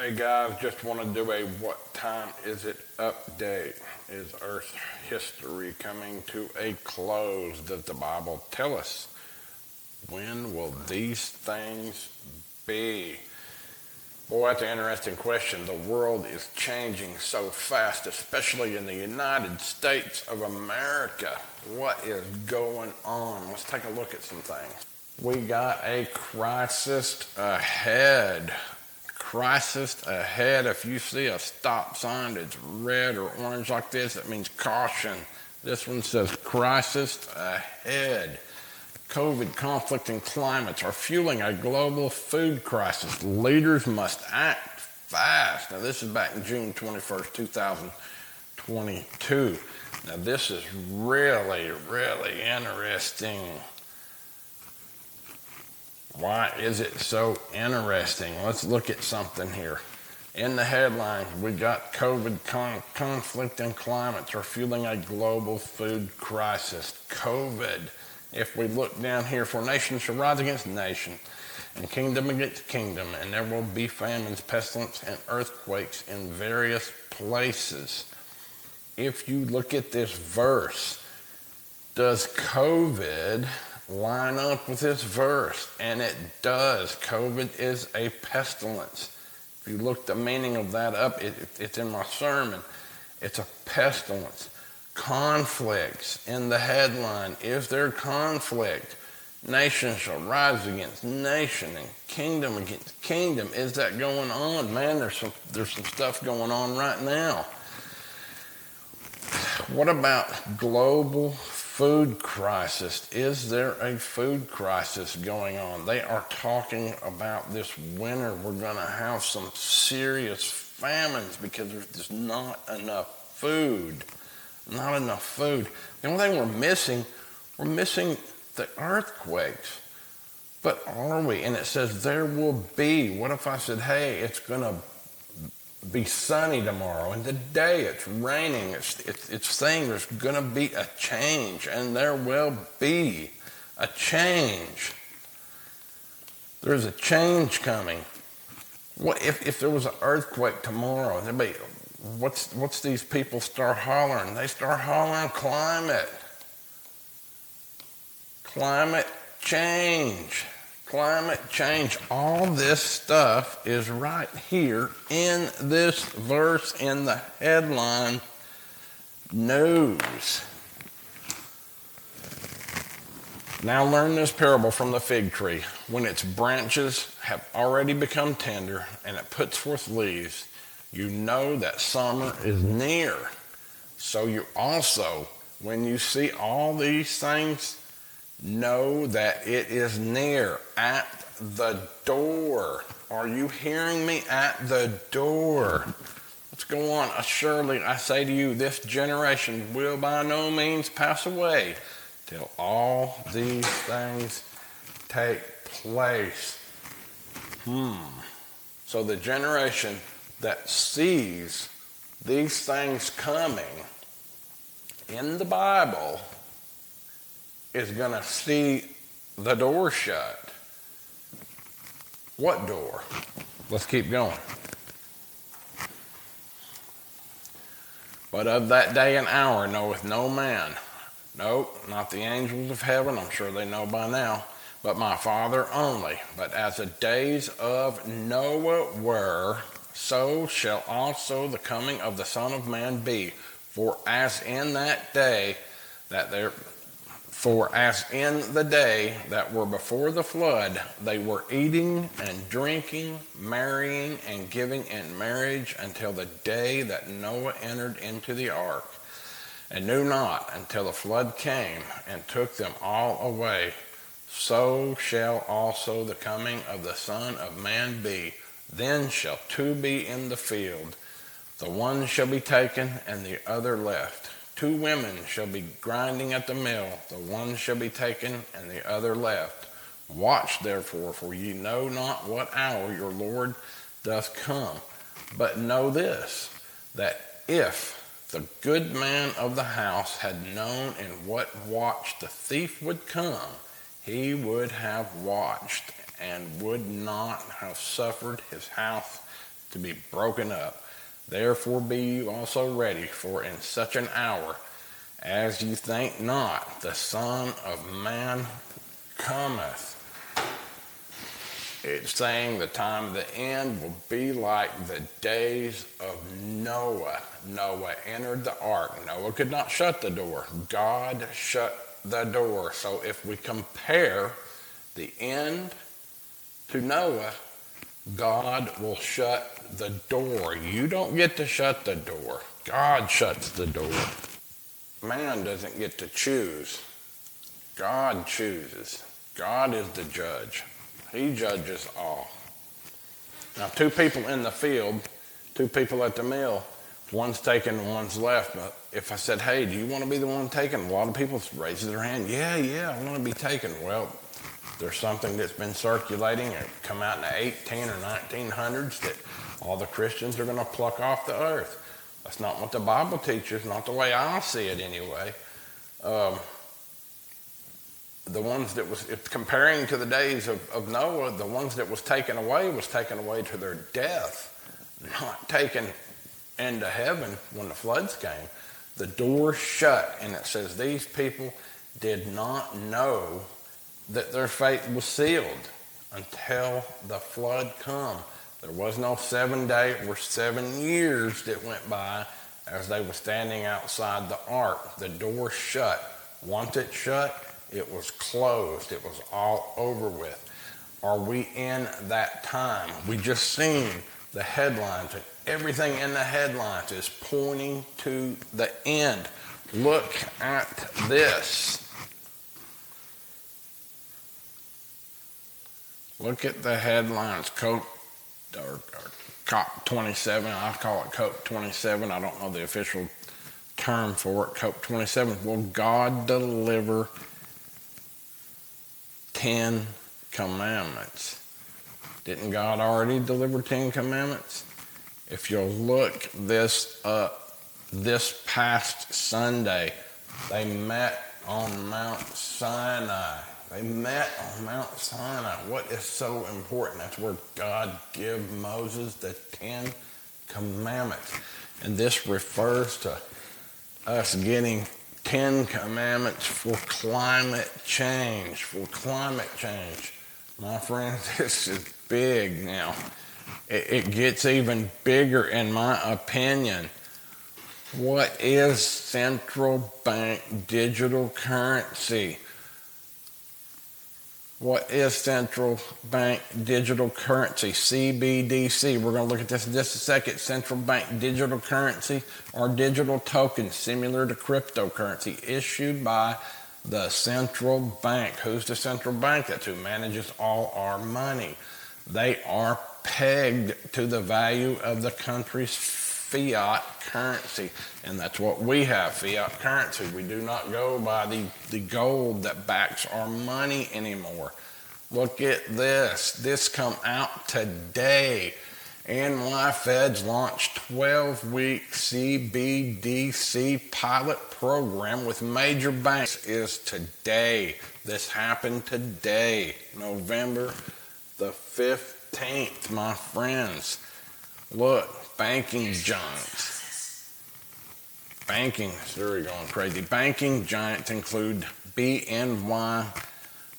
Hey guys, just want to do a what time is it update. Is Earth history coming to a close? Does the Bible tell us? When will these things be? Boy, that's an interesting question. The world is changing so fast, especially in the United States of America. What is going on? Let's take a look at some things. We got a crisis ahead. Crisis ahead. If you see a stop sign that's red or orange like this, it means caution. This one says crisis ahead. COVID, conflict, and climates are fueling a global food crisis. Leaders must act fast. Now, this is back in June 21st, 2022. Now, this is really, really interesting. Why is it so interesting? Let's look at something here. In the headlines, we got COVID, conflict, and climates are fueling a global food crisis. COVID. If we look down here, for nation shall rise against nation, and kingdom against kingdom, and there will be famines, pestilence, and earthquakes in various places. If you look at this verse, does COVID line up with this verse? And it does. COVID is a pestilence. If you look the meaning of that up, it's in my sermon. It's a pestilence. Conflicts in the headline. Is there conflict? Nation shall rise against nation and kingdom against kingdom. Is that going on? Man, there's some stuff going on right now. What about global food crisis? Is there a food crisis going on? They are talking about this winter. We're going to have some serious famines because there's just not enough food. Not enough food. The only thing we're missing the earthquakes. But are we? And it says there will be. What if I said, hey, it's going to be sunny tomorrow, and today it's raining. It's saying there's going to be a change, and there will be a change. There's a change coming. What if there was an earthquake tomorrow? There'd be, what's these people start hollering? They start hollering climate. Climate change. Climate change. All this stuff is right here in this verse in the headline news. Now learn this parable from the fig tree. When its branches have already become tender and it puts forth leaves, you know that summer is near. So you also, when you see all these things, know that it is near, at the door. Are you hearing me? At the door. Let's go on. Surely I say to you, this generation will by no means pass away till all these things take place. So the generation that sees these things coming in the Bible is going to see the door shut. What door? Let's keep going. But of that day and hour knoweth no man. Nope, not the angels of heaven. I'm sure they know by now. But my Father only. But as the days of Noah were, so shall also the coming of the Son of Man be. For as in the day that were before the flood, they were eating and drinking, marrying and giving in marriage until the day that Noah entered into the ark, and knew not until the flood came and took them all away. So shall also the coming of the Son of Man be. Then shall two be in the field, the one shall be taken and the other left. Two women shall be grinding at the mill, the one shall be taken and the other left. Watch therefore, for ye know not what hour your Lord doth come. But know this, that if the good man of the house had known in what watch the thief would come, he would have watched and would not have suffered his house to be broken up. Therefore be you also ready, for in such an hour as you think not, the Son of Man cometh. It's saying the time of the end will be like the days of Noah. Noah entered the ark. Noah could not shut the door. God shut the door. So if we compare the end to Noah, God will shut the door. You don't get to shut the door. God shuts the door. Man doesn't get to choose. God chooses. God is the judge. He judges all. Now, two people in the field, two people at the mill, one's taken, one's left. But if I said, hey, do you want to be the one taken? A lot of people raise their hand. Yeah, I want to be taken. Well, there's something that's been circulating and come out in the 18 or 1900s that all the Christians are going to pluck off the earth. That's not what the Bible teaches, not the way I see it anyway. The ones that was, if comparing to the days of Noah, the ones that was taken away to their death, not taken into heaven when the floods came. The door shut, and it says these people did not know that their fate was sealed until the flood come. There was no 7 day or 7 years that went by as they were standing outside the ark. The door shut. Once it shut, it was closed. It was all over with. Are we in that time? We just seen the headlines, and everything in the headlines is pointing to the end. Look at this. Look at the headlines. COP27. I call it COP27. I don't know the official term for it. COP27. Will God deliver 10 commandments? Didn't God already deliver 10 commandments? If you'll look this up, this past Sunday, they met on Mount Sinai. They met on Mount Sinai. What is so important? That's where God gave Moses the 10 commandments. And this refers to us getting 10 commandments for climate change. My friends, this is big now. It gets even bigger in my opinion. What is central bank digital currency? What is central bank digital currency? CBDC. We're going to look at this in just a second. Central bank digital currency or digital tokens similar to cryptocurrency issued by the central bank. Who's the central bank? That's who manages all our money. They are pegged to the value of the country's fiat currency. And that's what we have, fiat currency. We do not go by the gold that backs our money anymore. Look at this. This come out today. NYFeds launched 12-week CBDC pilot program with major banks. Is today. This happened today, November the 15th, my friends. Look, banking giants. They're going crazy. Banking giants include BNY,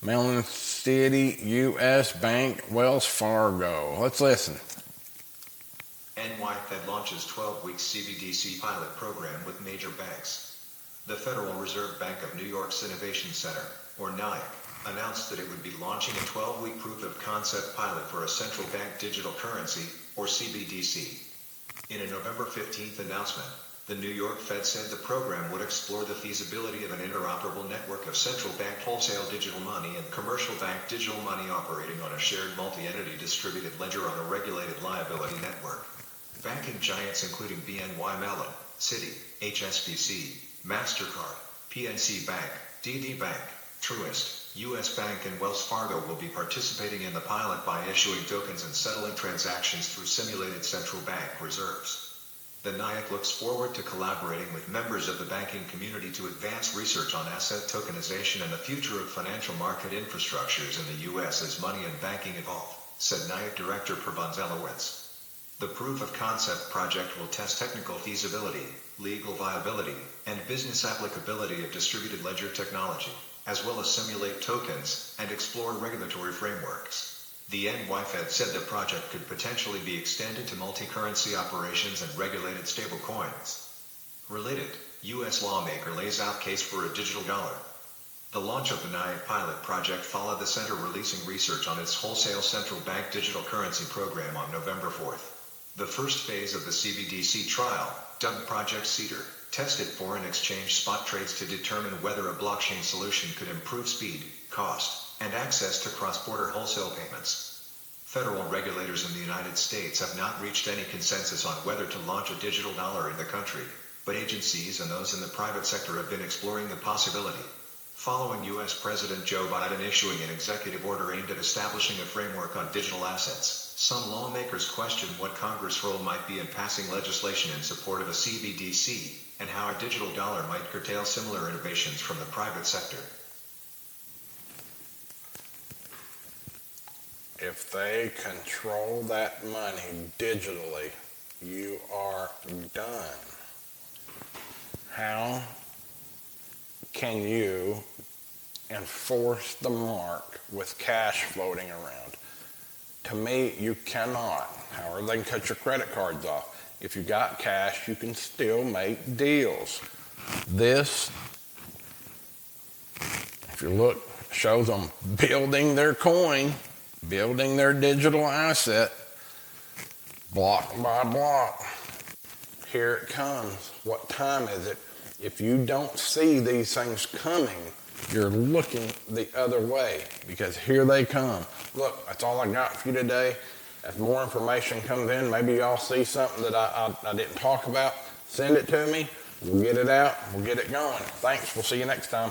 Mellon City, U.S. Bank, Wells Fargo. Let's listen. NYFed launches 12-week CBDC pilot program with major banks. The Federal Reserve Bank of New York's Innovation Center, or NYIC, announced that it would be launching a 12-week proof-of-concept pilot for a central bank digital currency, or CBDC. In a November 15th announcement, the New York Fed said the program would explore the feasibility of an interoperable network of central bank wholesale digital money and commercial bank digital money operating on a shared multi-entity distributed ledger on a regulated liability network. Banking giants including BNY Mellon, Citi, HSBC, MasterCard, PNC Bank, DD Bank, Truist, U.S. Bank and Wells Fargo will be participating in the pilot by issuing tokens and settling transactions through simulated central bank reserves. The NYIC looks forward to collaborating with members of the banking community to advance research on asset tokenization and the future of financial market infrastructures in the U.S. as money and banking evolve, said NYIC Director Prabhan Zelowitz. The proof of concept project will test technical feasibility, legal viability, and business applicability of distributed ledger technology, as well as simulate tokens and explore regulatory frameworks. The NYFed said the project could potentially be extended to multi-currency operations and regulated stablecoins. Related, U.S. lawmaker lays out case for a digital dollar. The launch of the NIAC pilot project followed the center releasing research on its wholesale central bank digital currency program on November 4th. The first phase of the CBDC trial, dubbed Project Cedar, tested foreign exchange spot trades to determine whether a blockchain solution could improve speed, cost, and access to cross-border wholesale payments. Federal regulators in the United States have not reached any consensus on whether to launch a digital dollar in the country, but agencies and those in the private sector have been exploring the possibility. Following U.S. President Joe Biden issuing an executive order aimed at establishing a framework on digital assets, some lawmakers question what Congress' role might be in passing legislation in support of a CBDC, and how a digital dollar might curtail similar innovations from the private sector. If they control that money digitally, you are done. How can you enforce the mark with cash floating around? To me, you cannot. However, they can cut your credit cards off. If you got cash, you can still make deals. This, if you look, shows them building their coin, building their digital asset, block by block. Here it comes. What time is it? If you don't see these things coming, you're looking the other way, because here they come. Look, that's all I got for you today. As more information comes in, maybe y'all see something that I didn't talk about, send it to me. We'll get it out. We'll get it going. Thanks. We'll see you next time.